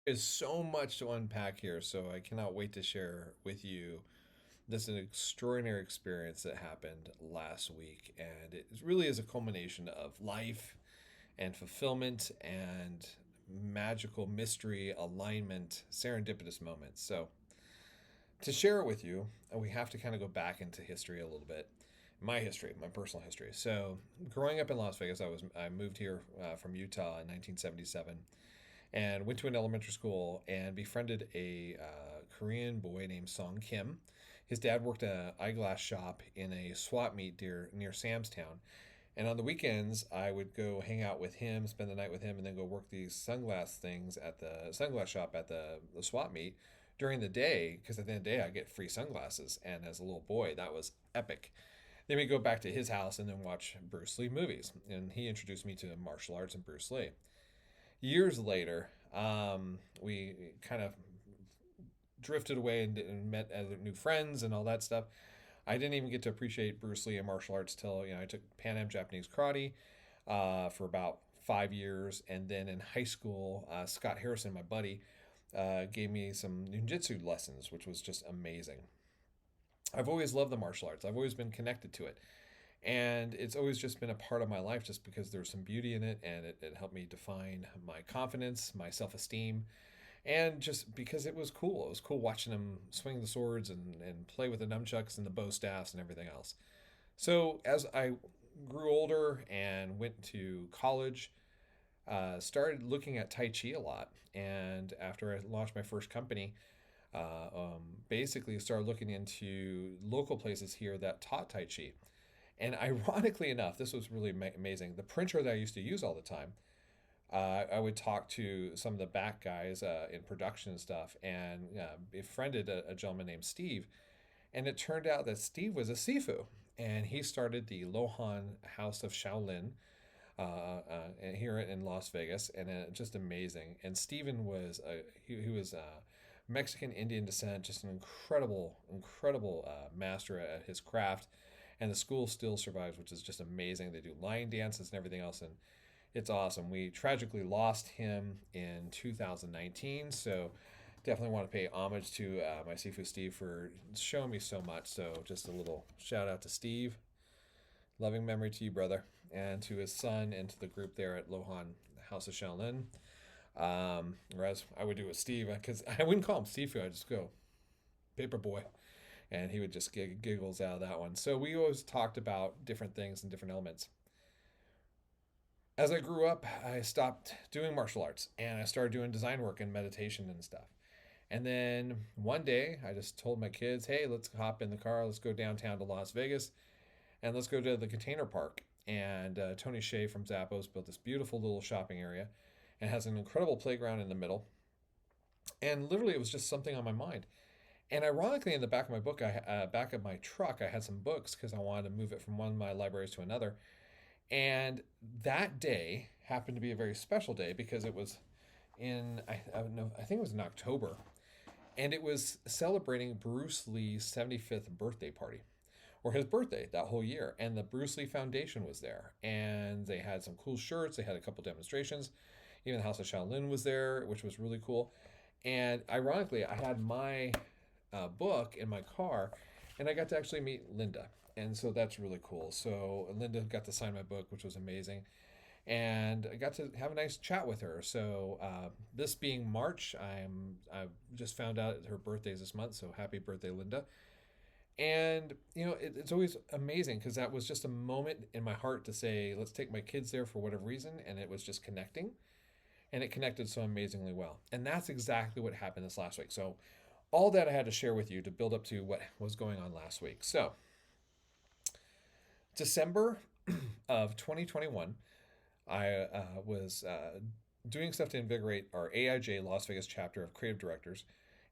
There's so much to unpack here, so I cannot wait to share with you this an extraordinary experience that happened last week, and it really is a culmination of life and fulfillment and magical mystery, alignment, serendipitous moments. So to share it with you, we have to kind of go back into history a little bit. My history, my personal history. So, growing up in Las Vegas, I moved here from Utah in 1977, and went to an elementary school and befriended a Korean boy named Song Kim. His dad worked at an eyeglass shop in a swap meet near Samstown. And on the weekends, I would go hang out with him, spend the night with him, and then go work these sunglass things at the sunglass shop at the swap meet during the day. Because at the end of the day, I get free sunglasses. And as a little boy, that was epic. Then we go back to his house and then watch Bruce Lee movies. And he introduced me to martial arts and Bruce Lee. Years later, we kind of drifted away and met other new friends and all that stuff. I didn't even get to appreciate Bruce Lee and martial arts till I took Pan Am Japanese karate for about 5 years, and then in high school, Scott Harrison, my buddy, gave me some ninjitsu lessons, which was just amazing. I've always loved the martial arts. I've always been connected to it, and it's always just been a part of my life, just because there's some beauty in it, and it helped me define my confidence, my self-esteem, and just because it was cool. It was cool watching them swing the swords and play with the nunchucks and the bow staffs and everything else. So as I grew older and went to college, started looking at Tai Chi a lot. And after I launched my first company, basically started looking into local places here that taught Tai Chi. And ironically enough, this was really amazing. The printer that I used to use all the time, I would talk to some of the back guys in production and stuff, and befriended a gentleman named Steve. And it turned out that Steve was a Sifu, and he started the Lohan House of Shaolin here in Las Vegas, and just amazing. And Steven was he was Mexican Indian descent, just an incredible master at his craft. And the school still survives, which is just amazing. They do lion dances and everything else, and it's awesome. We tragically lost him in 2019, so definitely want to pay homage to my Sifu Steve for showing me so much. So just a little shout out to Steve. Loving memory to you, brother, and to his son, and to the group there at Lohan House of Shaolin. Or as I would do with Steve, because I wouldn't call him Sifu, I'd just go Paper Boy, and he would just giggles out of that one. So we always talked about different things and different elements. As I grew up, I stopped doing martial arts and I started doing design work and meditation and stuff. And then one day, I just told my kids, hey, let's hop in the car, let's go downtown to Las Vegas, and let's go to the container park. And Tony Shea from Zappos built this beautiful little shopping area and has an incredible playground in the middle. And literally, it was just something on my mind. And ironically, in the back of my book, back of my truck, I had some books because I wanted to move it from one of my libraries to another. And that day happened to be a very special day because it was I don't know, I think it was in October, and it was celebrating Bruce Lee's 75th birthday party, or his birthday that whole year. And the Bruce Lee Foundation was there, and they had some cool shirts. They had a couple demonstrations. Even the House of Shaolin was there, which was really cool. And ironically, I had my book in my car, and I got to actually meet Linda. And so that's really cool. So Linda got to sign my book, which was amazing. And I got to have a nice chat with her. So this being March, I just found out her birthday is this month. So happy birthday, Linda! And it's always amazing because that was just a moment in my heart to say, let's take my kids there for whatever reason, and it was just connecting, and it connected so amazingly well. And that's exactly what happened this last week. So all that I had to share with you to build up to what was going on last week. So December of 2021, I was doing stuff to invigorate our AIGA Las Vegas chapter of creative directors.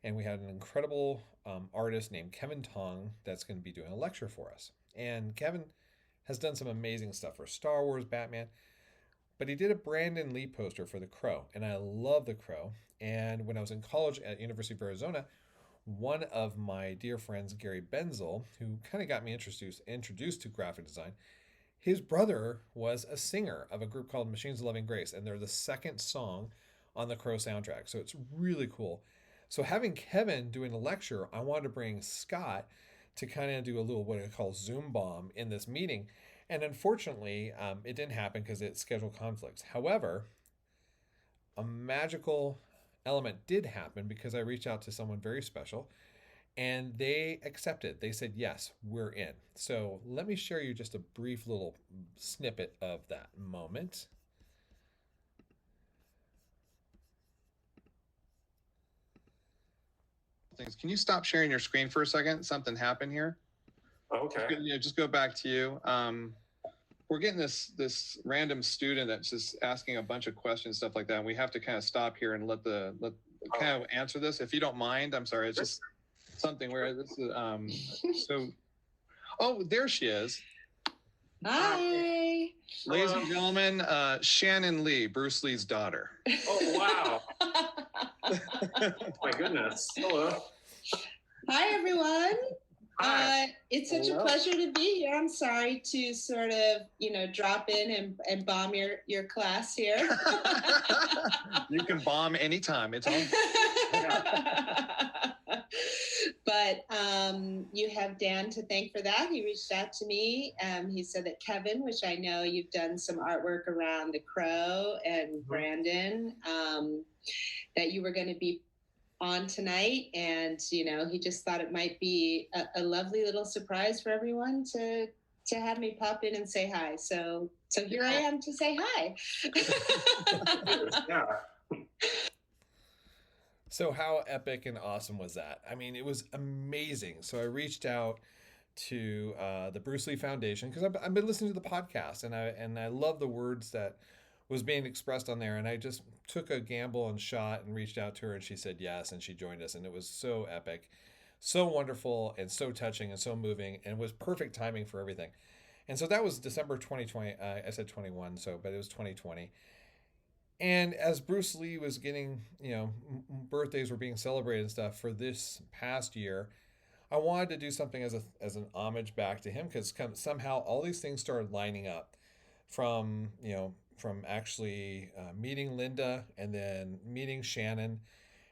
And we had an incredible artist named Kevin Tong that's going to be doing a lecture for us. And Kevin has done some amazing stuff for Star Wars, Batman, but he did a Brandon Lee poster for The Crow. And I love The Crow. And when I was in college at University of Arizona, one of my dear friends, Gary Benzel, who kind of got me introduced to graphic design, his brother was a singer of a group called Machines of Loving Grace, and they're the second song on the Crow soundtrack. So it's really cool. So having Kevin doing a lecture, I wanted to bring Scott to kind of do a little what I call Zoom bomb in this meeting. And unfortunately, it didn't happen because it's schedule conflicts. However, a magical element did happen because I reached out to someone very special and they accepted. They said, yes, we're in. So let me share you just a brief little snippet of that moment. Can you stop sharing your screen for a second? Something happened here. Okay. Just go back to you. We're getting this random student that's just asking a bunch of questions, stuff like that. And we have to kind of stop here and let kind of answer this. If you don't mind, I'm sorry. It's just something where this is, oh, there she is. Hi. Ladies and gentlemen, Shannon Lee, Bruce Lee's daughter. Oh, wow. My goodness. Hello. Hi, everyone. Hi. It's such a pleasure to be here. I'm sorry to sort of, drop in and bomb your class here. You can bomb anytime. It's on. But you have Dan to thank for that. He reached out to me. He said that Kevin, which I know you've done some artwork around the Crow, and Brandon, that you were going to be on tonight. And, he just thought it might be a lovely little surprise for everyone to have me pop in and say hi. So here I am to say hi. Yeah. So how epic and awesome was that? I mean, it was amazing. So I reached out to the Bruce Lee Foundation because I've been listening to the podcast and I love the words that was being expressed on there. And I just took a gamble and shot and reached out to her and she said yes and she joined us and it was so epic, so wonderful and so touching and so moving and was perfect timing for everything. And so that was December 2020. I said 21, but it was 2020. And as Bruce Lee was getting, birthdays were being celebrated and stuff for this past year, I wanted to do something as an homage back to him because somehow all these things started lining up from actually meeting Linda and then meeting Shannon.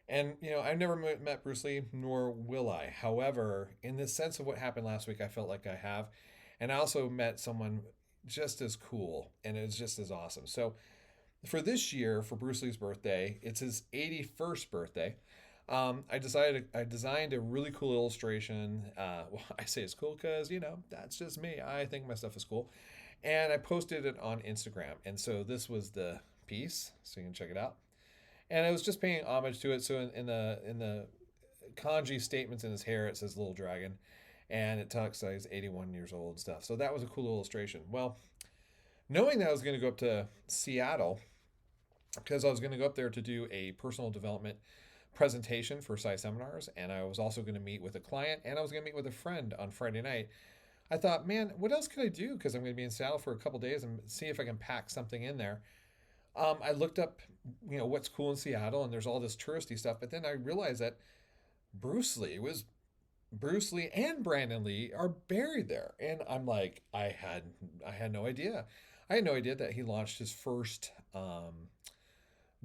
And, I've never met Bruce Lee, nor will I. However, in the sense of what happened last week, I felt like I have. And I also met someone just as cool and it was just as awesome. So for this year, for Bruce Lee's birthday, it's his 81st birthday. I designed a really cool illustration. Well, I say it's cool because, that's just me. I think my stuff is cool. And I posted it on Instagram. And so this was the piece, so you can check it out. And I was just paying homage to it. So in the kanji statements in his hair, it says little dragon. And it talks like he's 81 years old and stuff. So that was a cool illustration. Well, knowing that I was going to go up to Seattle, because I was going to go up there to do a personal development presentation for PSI Seminars, and I was also going to meet with a client, and I was going to meet with a friend on Friday night. I thought, man, what else could I do? Because I'm going to be in Seattle for a couple days and see if I can pack something in there. I looked up, what's cool in Seattle, and there's all this touristy stuff, but then I realized that Bruce Lee and Brandon Lee are buried there, and I'm like, I had no idea. I had no idea that he launched his first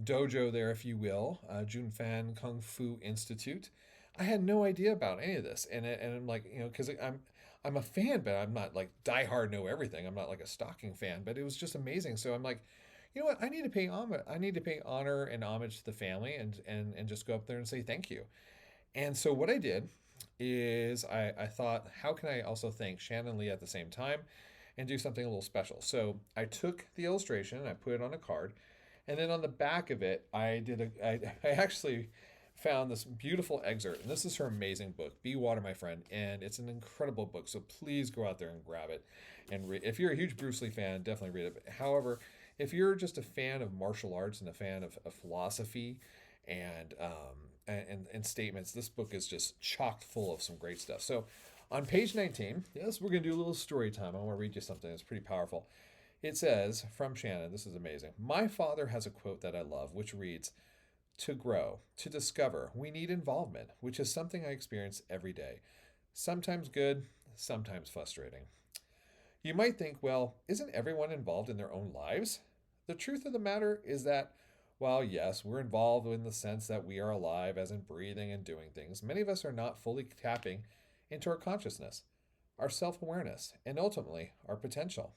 dojo there, if you will, Junfan Kung Fu Institute. I had no idea about any of this, and I'm like, because I'm a fan, but I'm not like diehard know everything. I'm not like a stalking fan, but it was just amazing. So I'm like, you know what? I need to pay homage. I need to pay honor and homage to the family, and just go up there and say thank you. And so what I did is I thought, how can I also thank Shannon Lee at the same time, and do something a little special? So I took the illustration and I put it on a card. And then on the back of it, I actually found this beautiful excerpt. And this is her amazing book, Be Water, My Friend. And it's an incredible book. So please go out there and grab it and read. If you're a huge Bruce Lee fan, definitely read it. However, if you're just a fan of martial arts and a fan of philosophy and statements, this book is just chock full of some great stuff. So on page 19, yes, we're going to do a little story time. I want to read you something that's pretty powerful. It says, from Shannon, this is amazing. My father has a quote that I love, which reads, to grow, to discover, we need involvement, which is something I experience every day. Sometimes good, sometimes frustrating. You might think, well, isn't everyone involved in their own lives? The truth of the matter is that While yes, we're involved in the sense that we are alive, as in breathing and doing things, many of us are not fully tapping into our consciousness, our self awareness, and ultimately our potential.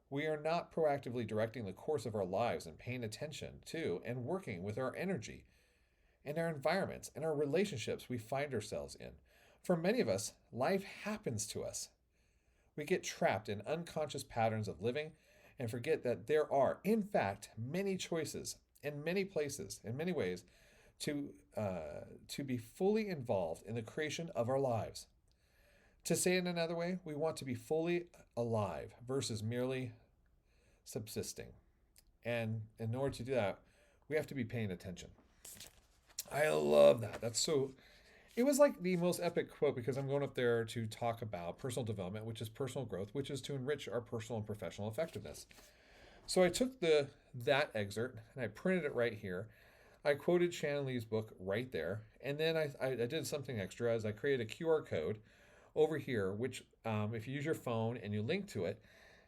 We are not proactively directing the course of our lives and paying attention to and working with our energy and our environments and our relationships we find ourselves in. For many of us, life happens to us. We get trapped in unconscious patterns of living and forget that there are, in fact, many choices in many places, in many ways, to be fully involved in the creation of our lives. To say it another way, we want to be fully alive versus merely subsisting. And in order to do that, we have to be paying attention. I love that. That's so. It was like the most epic quote because I'm going up there to talk about personal development, which is personal growth, which is to enrich our personal and professional effectiveness. So I took that excerpt and I printed it right here. I quoted Shannon Lee's book right there, and then I did something extra as I created a QR code over here, which if you use your phone and you link to it,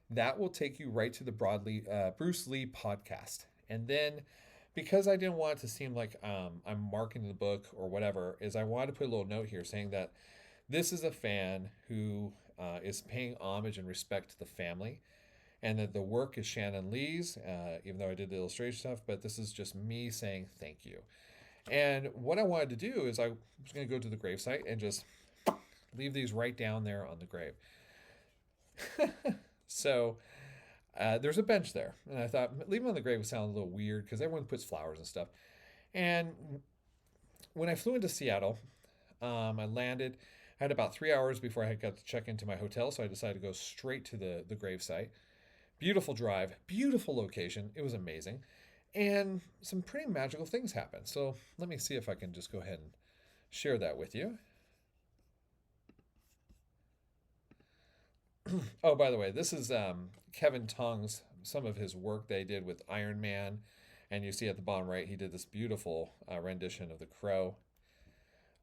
that will take you right to the Bruce Lee podcast. And then because I didn't want it to seem like I'm marketing the book or whatever, is I wanted to put a little note here saying that this is a fan who is paying homage and respect to the family, and that the work is Shannon Lee's, even though I did the illustration stuff, but this is just me saying thank you. And what I wanted to do is I was going to go to the gravesite and just leave these right down there on the grave. So there's a bench there, and I thought leaving on the grave would sound a little weird because everyone puts flowers and stuff. And when I flew into Seattle, I landed. I had about 3 hours before I had got to check into my hotel, so I decided to go straight to the gravesite. Beautiful drive, beautiful location. It was amazing, and some pretty magical things happened. So let me see if I can just go ahead and share that with you. Oh, by the way, this is Kevin Tong's, some of his work they did with Iron Man. And you see at the bottom right, he did this beautiful rendition of The Crow.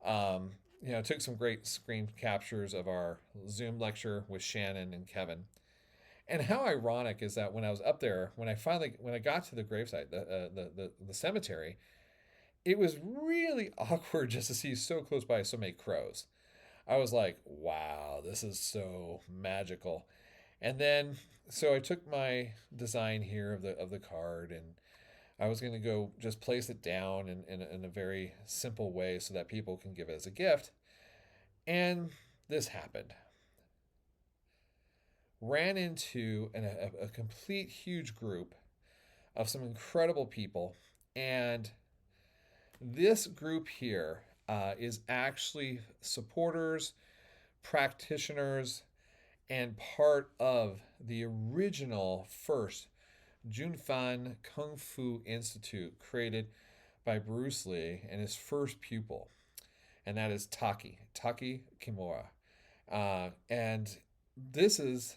Took some great screen captures of our Zoom lecture with Shannon and Kevin. And how ironic is that when I was up there, when I got to the gravesite, the cemetery, it was really awkward just to see so close by so many crows. I was like, wow, this is so magical. And then, so I took my design here of the card, and I was going to go just place it down in a very simple way so that people can give it as a gift. And this happened. Ran into a complete huge group of some incredible people. And this group here is actually supporters, practitioners, and part of the original first Junfan Kung Fu Institute created by Bruce Lee and his first pupil, and that is Taki Kimura. And this is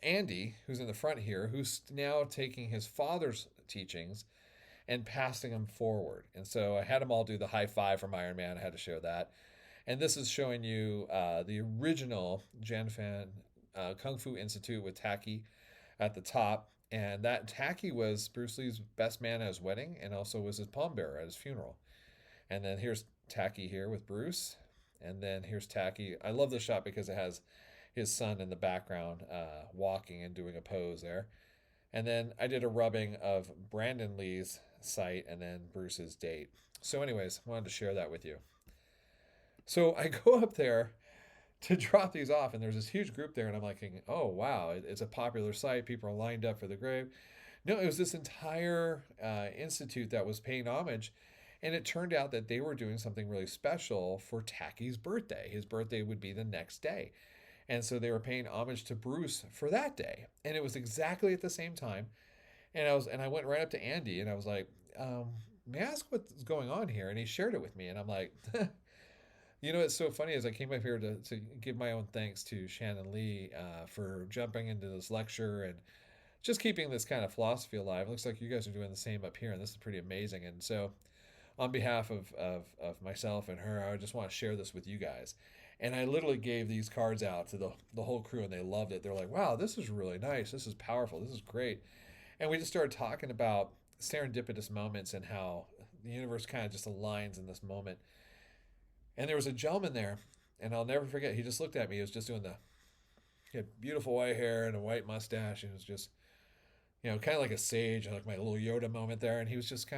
Andy, who's in the front here, who's now taking his father's teachings and passing them forward. And so I had them all do the high five from Iron Man. I had to share that. And this is showing you the original Janfan Kung Fu Institute with Taki at the top. And that Taki was Bruce Lee's best man at his wedding and also was his pallbearer at his funeral. And then here's Taki here with Bruce. And then here's Taki. I love this shot because it has his son in the background walking and doing a pose there. And then I did a rubbing of Brandon Lee's site and then Bruce's date. So anyways, I wanted to share that with you. So I go up there to drop these off, and there's this huge group there, and I'm like, oh, wow, it's a popular site. People are lined up for the grave. No, it was this entire institute that was paying homage, and it turned out that they were doing something really special for Taki's birthday. His birthday would be the next day. And so they were paying homage to Bruce for that day. And it was exactly at the same time. And I went right up to Andy, and I was like, may I ask what's going on here? And he shared it with me, and I'm like, it's so funny as I came up here to give my own thanks to Shannon Lee for jumping into this lecture and just keeping this kind of philosophy alive. It looks like you guys are doing the same up here, and this is pretty amazing. And so on behalf of myself and her, I just want to share this with you guys. And I literally gave these cards out to the whole crew, and they loved it. They're like, wow, this is really nice. This is powerful. This is great. And we just started talking about serendipitous moments and how the universe kind of just aligns in this moment. And there was a gentleman there, and I'll never forget, he just looked at me. He was just doing he had beautiful white hair and a white mustache, and it was just, kind of like a sage, like my little Yoda moment there. And he was just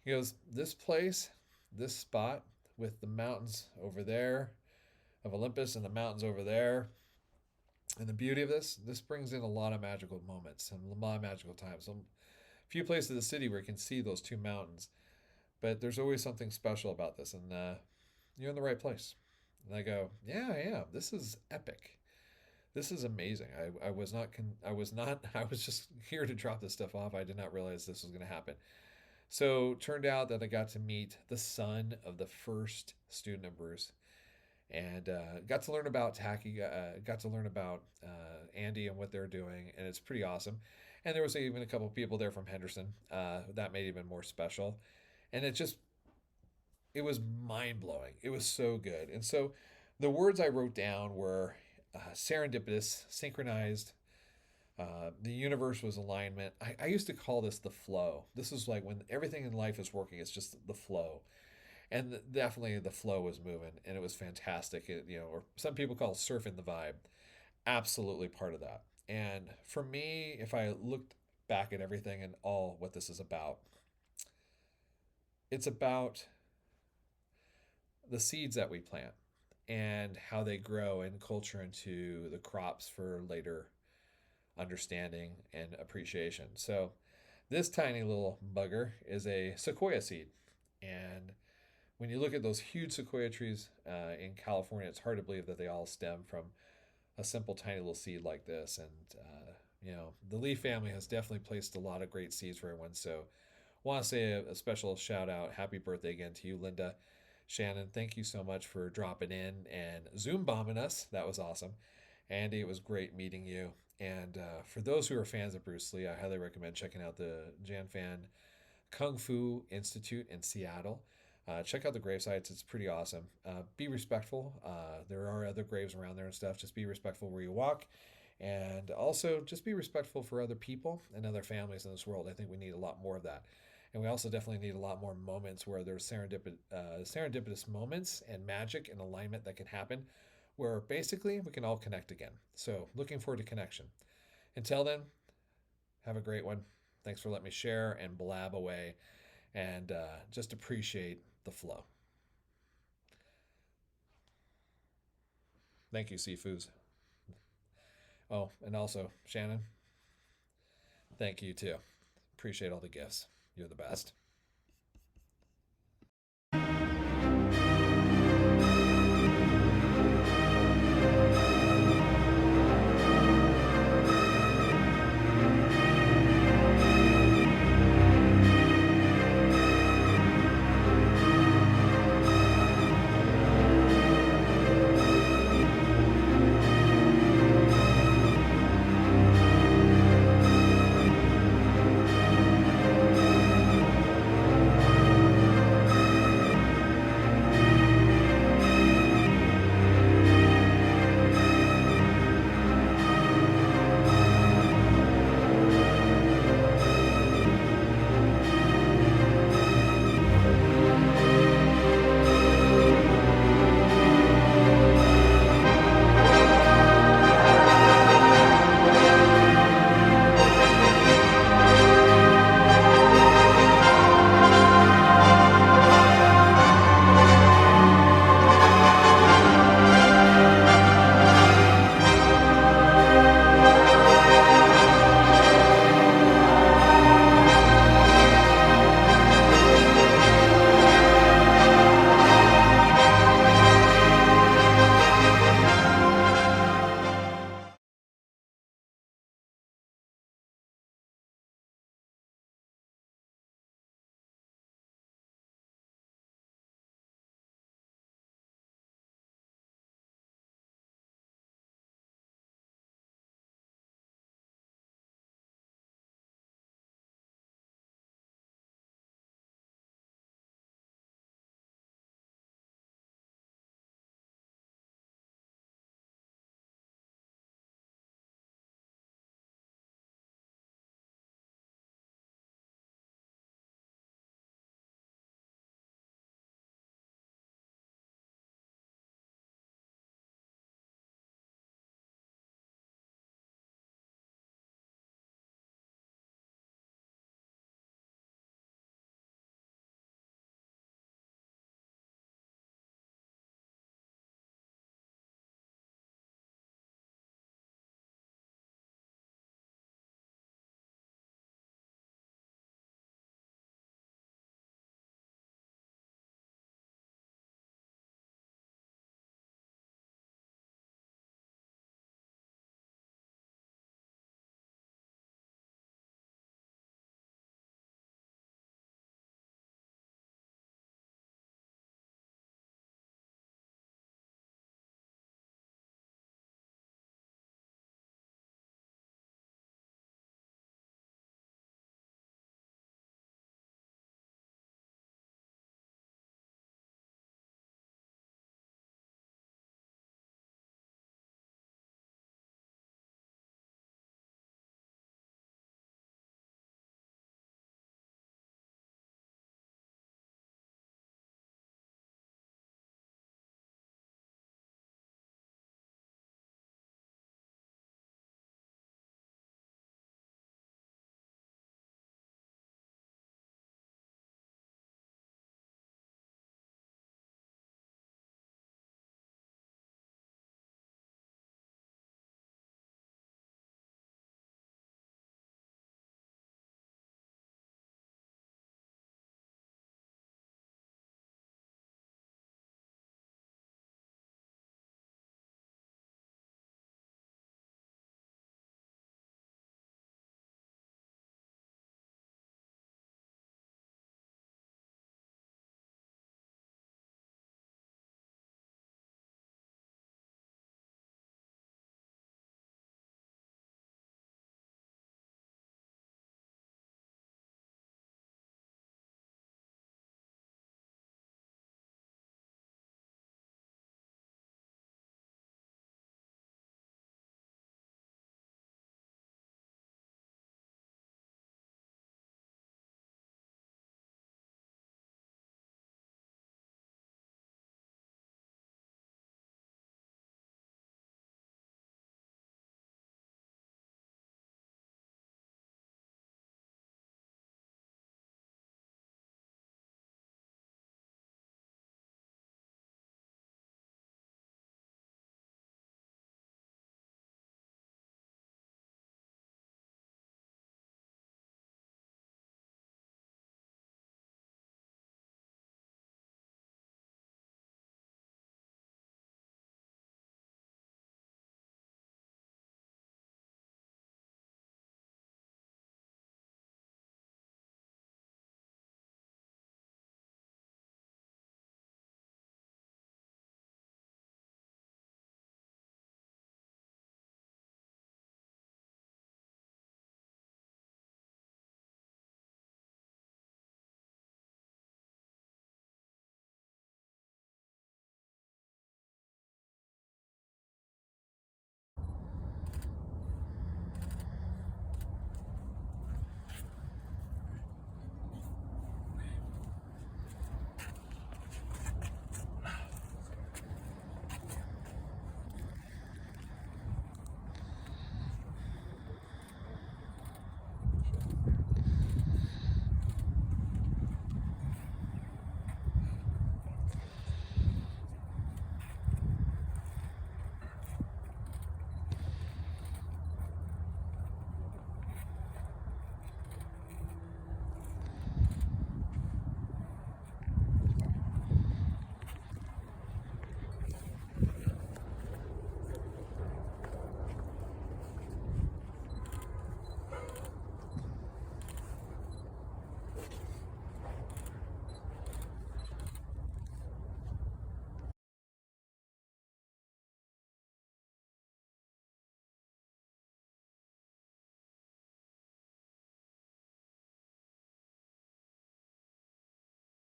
he goes, this place, this spot with the mountains over there of Olympus and the mountains over there, and the beauty of this brings in a lot of magical moments and a lot of magical times. Some few places in the city where you can see those two mountains, but there's always something special about this, and you're in the right place. And I go, yeah, I am. This is epic. This is amazing. I was not. I was just here to drop this stuff off. I did not realize this was going to happen. So turned out that I got to meet the son of the first student of Bruce, and got to learn about Tacky. Got to learn about Andy and what they're doing, and it's pretty awesome. And there was even a couple of people there from Henderson. That made it even more special, and it was mind blowing. It was so good. And so the words I wrote down were serendipitous, synchronized. The universe was alignment. I used to call this the flow. This is like when everything in life is working, it's just the flow. And definitely the flow was moving, and it was fantastic. Or some people call surfing the vibe. Absolutely part of that. And for me, if I looked back at everything and all what this is about, it's about the seeds that we plant and how they grow and culture into the crops for later understanding and appreciation. So this tiny little bugger is a sequoia seed. And when you look at those huge sequoia trees in California, it's hard to believe that they all stem from a simple tiny little seed like this. And the Lee family has definitely placed a lot of great seeds for everyone. So want to say a special shout out, happy birthday again to you, Linda. Shannon, thank you so much for dropping in and Zoom bombing us. That was awesome. Andy, it was great meeting you. And for those who are fans of Bruce Lee, I highly recommend checking out the Jan Fan Kung Fu Institute in Seattle. Check out the grave sites. It's pretty awesome. Be respectful. There are other graves around there and stuff. Just be respectful where you walk. And also just be respectful for other people and other families in this world. I think we need a lot more of that. And we also definitely need a lot more moments where there's serendipitous moments and magic and alignment that can happen where basically we can all connect again. So looking forward to connection. Until then, have a great one. Thanks for letting me share and blab away and just appreciate the flow. Thank you, Sifus. Oh, and also, Shannon, thank you too. Appreciate all the gifts. You're the best.